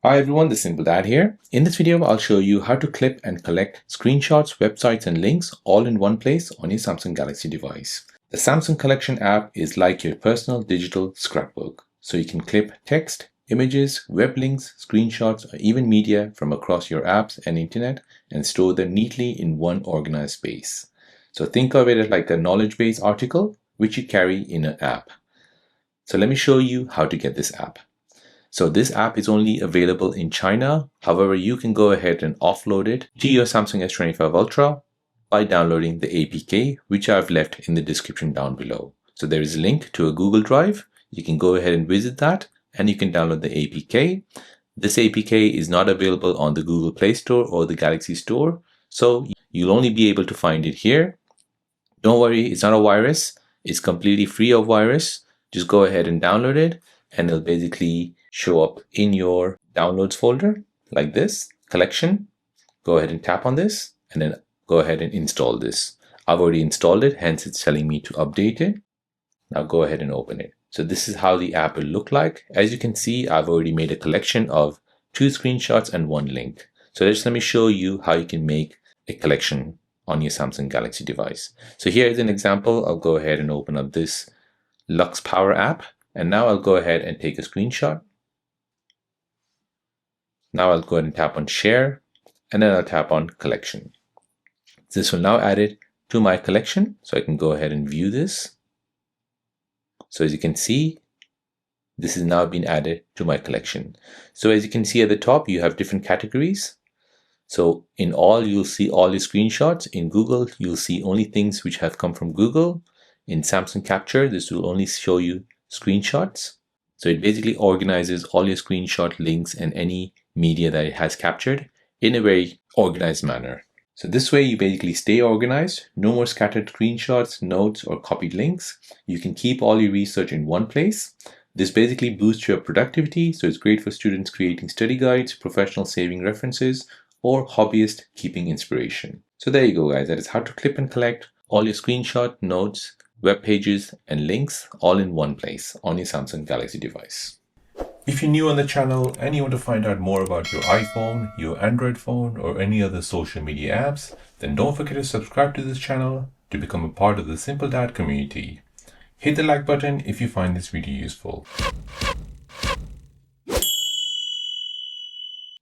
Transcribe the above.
Hi everyone, this is Simple Dad here. In this video, I'll show you how to clip and collect screenshots, websites, and links all in one place on your Samsung Galaxy device. The Samsung Collection app is like your personal digital scrapbook. So you can clip text, images, web links, screenshots, or even media from across your apps and internet and store them neatly in one organized space. So think of it as like a knowledge base article, which you carry in an app. So let me show you how to get this app. So this app is only available in China. However, you can go ahead and offload it to your Samsung S25 Ultra by downloading the APK, which I've left in the description down below. So there is a link to a Google Drive. You can go ahead and visit that and you can download the APK. This APK is not available on the Google Play Store or the Galaxy Store. So you'll only be able to find it here. Don't worry, it's not a virus. It's completely free of virus. Just go ahead and download it and it'll basically show up in your downloads folder like this, collection. Go ahead and tap on this and then go ahead and install this. I've already installed it, hence it's telling me to update it. Now go ahead and open it. So this is how the app will look like. As you can see, I've already made a collection of 2 screenshots and 1 link. So just let me show you how you can make a collection on your Samsung Galaxy device. So here is an example. I'll go ahead and open up this Lux Power app. And now I'll go ahead and take a screenshot. Now I'll go ahead and tap on share and then I'll tap on collection. This will now add it to my collection. So I can go ahead and view this. So as you can see, this has now been added to my collection. So as you can see at the top, you have different categories. So in all, you'll see all your screenshots. In Google, you'll see only things which have come from Google. In Samsung Capture, this will only show you screenshots. So it basically organizes all your screenshot links and any media that it has captured in a very organized manner. So this way you basically stay organized, no more scattered screenshots, notes, or copied links. You can keep all your research in one place. This basically boosts your productivity, so it's great for students creating study guides, professionals saving references, or hobbyists keeping inspiration. So there you go guys, that is how to clip and collect all your screenshot, notes, web pages, and links all in one place on your Samsung Galaxy device. If you're new on the channel and you want to find out more about your iPhone, your Android phone, or any other social media apps, then don't forget to subscribe to this channel to become a part of the Simple Dad community. Hit the like button if you find this video useful.